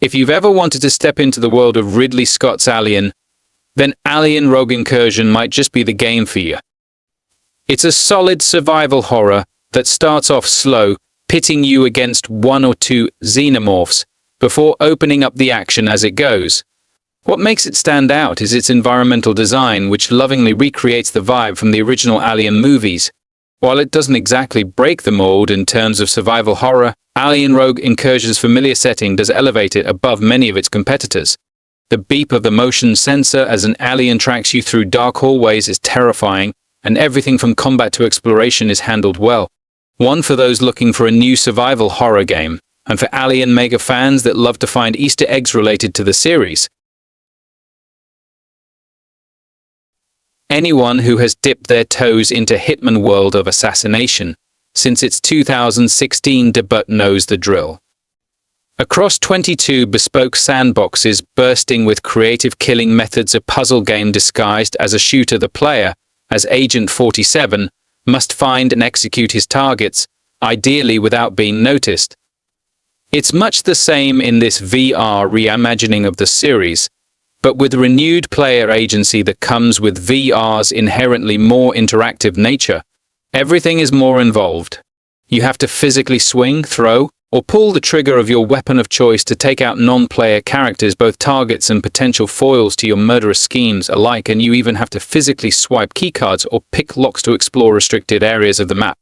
If you've ever wanted to step into the world of Ridley Scott's Alien, then Alien Rogue Incursion might just be the game for you. It's a solid survival horror that starts off slow, pitting you against one or two xenomorphs, before opening up the action as it goes. What makes it stand out is its environmental design, which lovingly recreates the vibe from the original Alien movies. While it doesn't exactly break the mold in terms of survival horror, Alien Rogue Incursion's familiar setting does elevate it above many of its competitors. The beep of the motion sensor as an alien tracks you through dark hallways is terrifying, and everything from combat to exploration is handled well. One for those looking for a new survival horror game, and for Alien mega fans that love to find Easter eggs related to the series. Anyone who has dipped their toes into Hitman world of assassination since its 2016 debut knows the drill. Across 22 bespoke sandboxes bursting with creative killing methods, a puzzle game disguised as a shooter, the player, as Agent 47, must find and execute his targets, ideally without being noticed. It's much the same in this VR reimagining of the series, but with renewed player agency that comes with VR's inherently more interactive nature. Everything is more involved. You have to physically swing, throw, or pull the trigger of your weapon of choice to take out non-player characters, both targets and potential foils to your murderous schemes alike, and you even have to physically swipe keycards or pick locks to explore restricted areas of the map.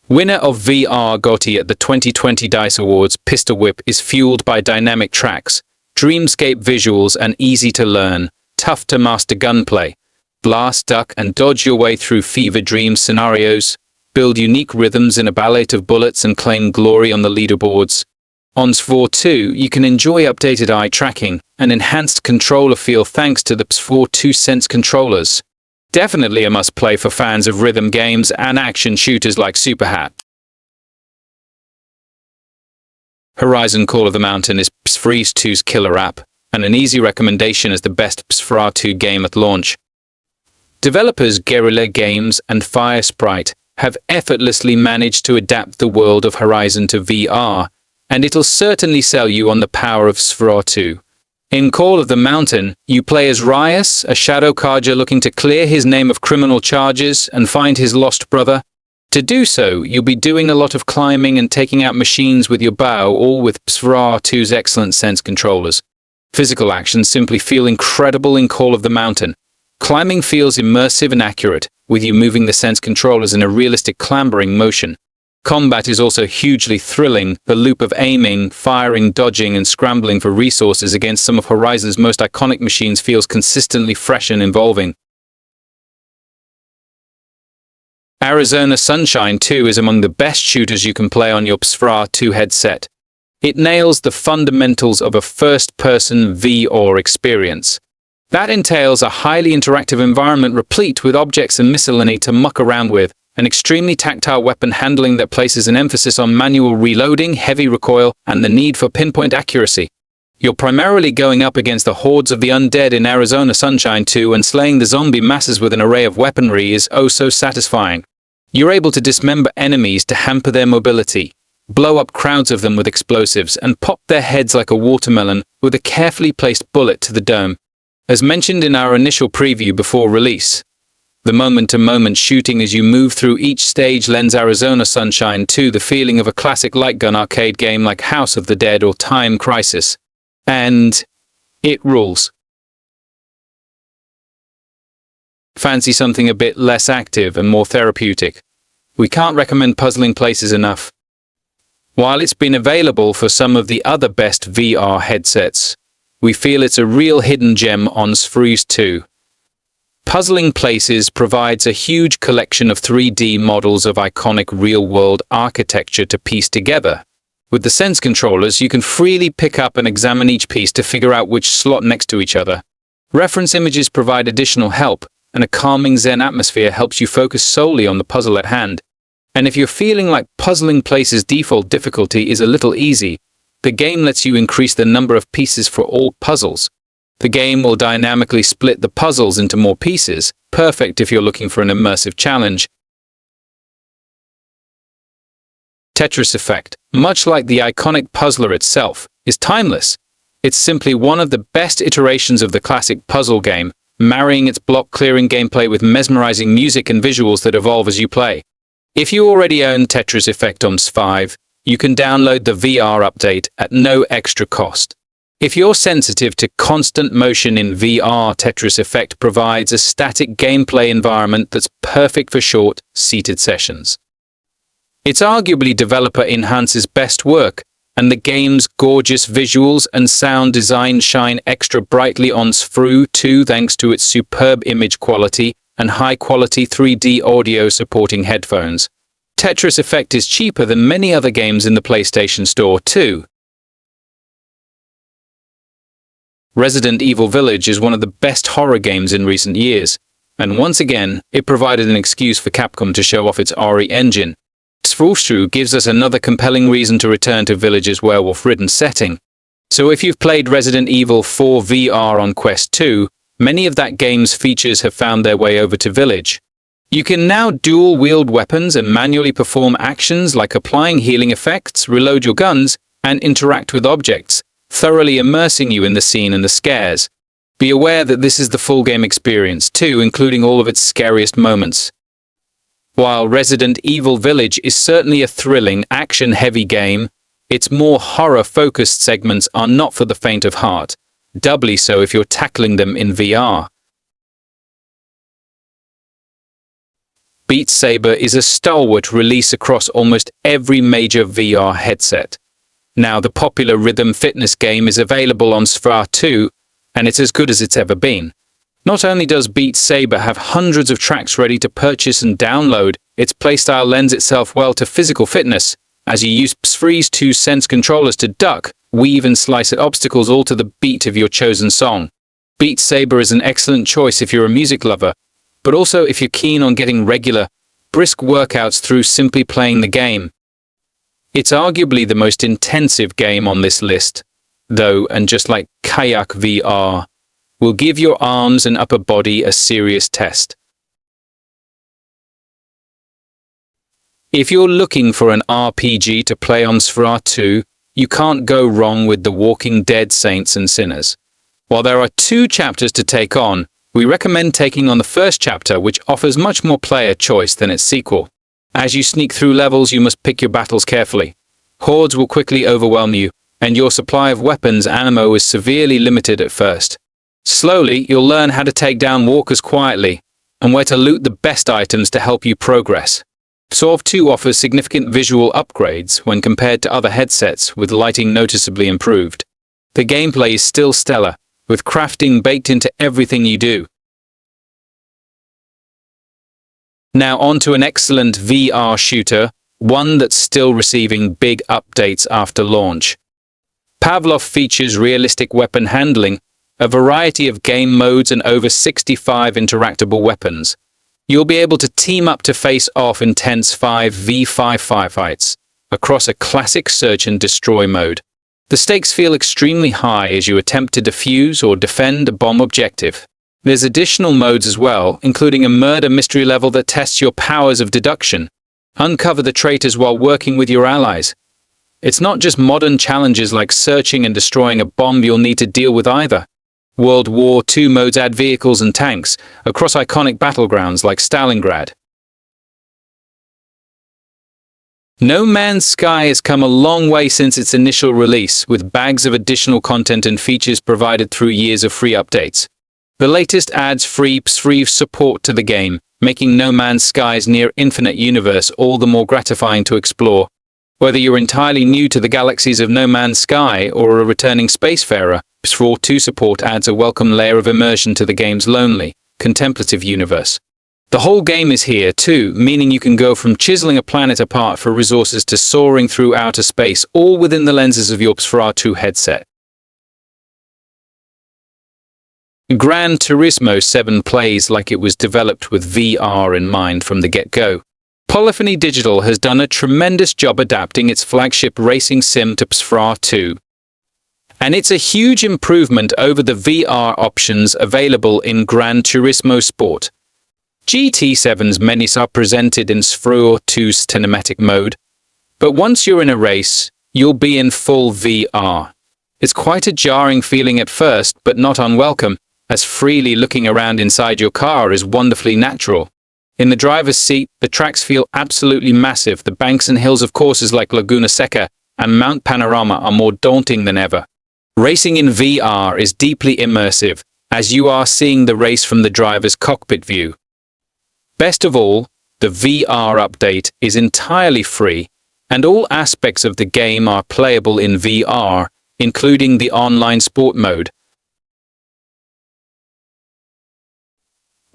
Winner of VR GOTY at the 2020 DICE Awards, Pistol Whip is fueled by dynamic tracks, dreamscape visuals, and easy-to-learn, tough-to-master gunplay. Blast, duck, and dodge your way through fever dream scenarios, build unique rhythms in a ballet of bullets, and claim glory on the leaderboards. On PSVR2, you can enjoy updated eye tracking and enhanced controller feel thanks to the PSVR2 Sense controllers. Definitely a must-play for fans of rhythm games and action shooters like Superhat. Horizon Call of the Mountain is PSVR2's killer app, and an easy recommendation as the best PSVR2 game at launch. Developers Guerrilla Games and Firesprite have effortlessly managed to adapt the world of Horizon to VR, and it'll certainly sell you on the power of PSVR2. In Call of the Mountain, you play as Rias, a shadow carja looking to clear his name of criminal charges and find his lost brother. To do so, you'll be doing a lot of climbing and taking out machines with your bow, all with PSVR2's excellent Sense controllers. Physical actions simply feel incredible in Call of the Mountain. Climbing feels immersive and accurate, with you moving the Sense controllers in a realistic clambering motion. Combat is also hugely thrilling, the loop of aiming, firing, dodging, and scrambling for resources against some of Horizon's most iconic machines feels consistently fresh and involving. Arizona Sunshine 2 is among the best shooters you can play on your PSVR2 headset. It nails the fundamentals of a first-person VR experience. That entails a highly interactive environment replete with objects and miscellany to muck around with, an extremely tactile weapon handling that places an emphasis on manual reloading, heavy recoil, and the need for pinpoint accuracy. You're primarily going up against the hordes of the undead in Arizona Sunshine 2, and slaying the zombie masses with an array of weaponry is oh so satisfying. You're able to dismember enemies to hamper their mobility, blow up crowds of them with explosives, and pop their heads like a watermelon with a carefully placed bullet to the dome. As mentioned in our initial preview before release, the moment-to-moment shooting as you move through each stage lends Arizona Sunshine 2 the feeling of a classic light gun arcade game like House of the Dead or Time Crisis. And it rules. Fancy something a bit less active and more therapeutic? We can't recommend Puzzling Places enough. While it's been available for some of the other best VR headsets, we feel it's a real hidden gem on PSVR2. Puzzling Places provides a huge collection of 3D models of iconic real-world architecture to piece together. With the Sense controllers, you can freely pick up and examine each piece to figure out which slot next to each other. Reference images provide additional help, and a calming Zen atmosphere helps you focus solely on the puzzle at hand. And if you're feeling like Puzzling Places' default difficulty is a little easy, the game lets you increase the number of pieces for all puzzles. The game will dynamically split the puzzles into more pieces, perfect if you're looking for an immersive challenge. Tetris Effect, much like the iconic puzzler itself, is timeless. It's simply one of the best iterations of the classic puzzle game, marrying its block-clearing gameplay with mesmerizing music and visuals that evolve as you play. If you already own Tetris Effect on PS5, you can download the VR update at no extra cost. If you're sensitive to constant motion in VR, Tetris Effect provides a static gameplay environment that's perfect for short, seated sessions. It's arguably developer-enhance's best work, and the game's gorgeous visuals and sound design shine extra brightly on PSVR2 thanks to its superb image quality and high-quality 3D audio supporting headphones. Tetris Effect is cheaper than many other games in the PlayStation Store too. Resident Evil Village is one of the best horror games in recent years, and once again, it provided an excuse for Capcom to show off its RE engine. PSVR2 gives us another compelling reason to return to Village's werewolf-ridden setting. So if you've played Resident Evil 4 VR on Quest 2, many of that game's features have found their way over to Village. You can now dual-wield weapons and manually perform actions like applying healing effects, reload your guns, and interact with objects, thoroughly immersing you in the scene and the scares. Be aware that this is the full game experience too, including all of its scariest moments. While Resident Evil Village is certainly a thrilling, action-heavy game, its more horror-focused segments are not for the faint of heart, doubly so if you're tackling them in VR. Beat Saber is a stalwart release across almost every major VR headset. Now, the popular rhythm fitness game is available on PSVR2, and it's as good as it's ever been. Not only does Beat Saber have hundreds of tracks ready to purchase and download, its playstyle lends itself well to physical fitness, as you use PSVR2 Sense controllers to duck, weave and slice at obstacles all to the beat of your chosen song. Beat Saber is an excellent choice if you're a music lover, but also if you're keen on getting regular, brisk workouts through simply playing the game. It's arguably the most intensive game on this list, though, and just like Kayak VR, will give your arms and upper body a serious test. If you're looking for an RPG to play on PSVR2, you can't go wrong with The Walking Dead Saints and Sinners. While there are 2 chapters to take on, we recommend taking on the first chapter, which offers much more player choice than its sequel. As you sneak through levels, you must pick your battles carefully. Hordes will quickly overwhelm you, and your supply of weapons and ammo is severely limited at first. Slowly, you'll learn how to take down walkers quietly, and where to loot the best items to help you progress. PSVR2 offers significant visual upgrades when compared to other headsets, with lighting noticeably improved. The gameplay is still stellar, with crafting baked into everything you do. Now on to an excellent VR shooter, one that's still receiving big updates after launch. Pavlov features realistic weapon handling, a variety of game modes and over 65 interactable weapons. You'll be able to team up to face off intense 5v5 firefights across a classic search and destroy mode. The stakes feel extremely high as you attempt to defuse or defend a bomb objective. There's additional modes as well, including a murder mystery level that tests your powers of deduction. Uncover the traitors while working with your allies. It's not just modern challenges like searching and destroying a bomb you'll need to deal with either. World War II modes add vehicles and tanks across iconic battlegrounds like Stalingrad. No Man's Sky has come a long way since its initial release, with bags of additional content and features provided through years of free updates. The latest adds free PSVR support to the game, making No Man's Sky's near-infinite universe all the more gratifying to explore. Whether you're entirely new to the galaxies of No Man's Sky or a returning spacefarer, PSVR2 support adds a welcome layer of immersion to the game's lonely, contemplative universe. The whole game is here too, meaning you can go from chiseling a planet apart for resources to soaring through outer space, all within the lenses of your PSVR2 headset. Gran Turismo 7 plays like it was developed with VR in mind from the get-go. Polyphony Digital has done a tremendous job adapting its flagship racing sim to PSVR2. And it's a huge improvement over the VR options available in Gran Turismo Sport. GT7's menus are presented in PSVR2's cinematic mode, But once you're in a race, you'll be in full VR. It's quite a jarring feeling at first, but not unwelcome, as freely looking around inside your car is wonderfully natural. In the driver's seat, the tracks feel absolutely massive. The banks and hills of courses like Laguna Seca and Mount Panorama are more daunting than ever. Racing in VR is deeply immersive, as you are seeing the race from the driver's cockpit view. Best of all, the VR update is entirely free, and all aspects of the game are playable in VR, including the online sport mode.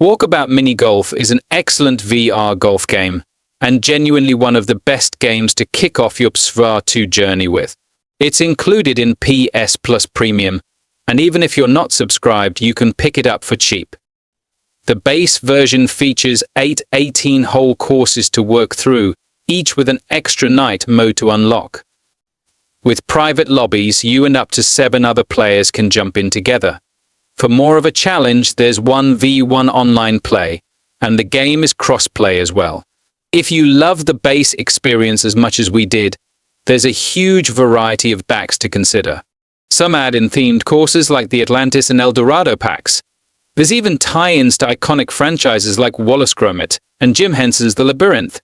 Walkabout Mini Golf is an excellent VR golf game, and genuinely one of the best games to kick off your PSVR2 journey with. It's included in PS Plus Premium, and even if you're not subscribed, you can pick it up for cheap. The base version features 8 18-hole courses to work through, each with an extra night mode to unlock. With private lobbies, you and up to 7 other players can jump in together. For more of a challenge, there's 1v1 online play, and the game is cross-play as well. If you love the base experience as much as we did, there's a huge variety of packs to consider. Some add in themed courses like the Atlantis and Eldorado packs. There's even tie-ins to iconic franchises like Wallace Gromit and Jim Henson's The Labyrinth.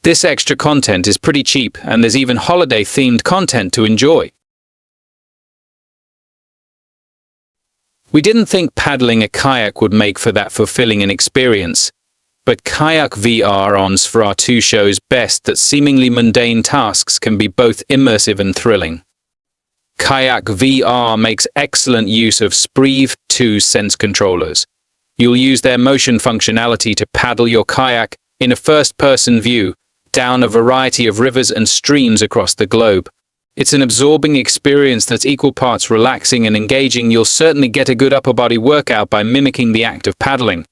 This extra content is pretty cheap, and there's even holiday-themed content to enjoy. We didn't think paddling a kayak would make for that fulfilling an experience, but Kayak VR on PSVR2 shows best that seemingly mundane tasks can be both immersive and thrilling. Kayak VR makes excellent use of PSVR2 sense controllers. You'll use their motion functionality to paddle your kayak in a first-person view down a variety of rivers and streams across the globe. It's an absorbing experience that's equal parts relaxing and engaging. You'll certainly get a good upper body workout by mimicking the act of paddling.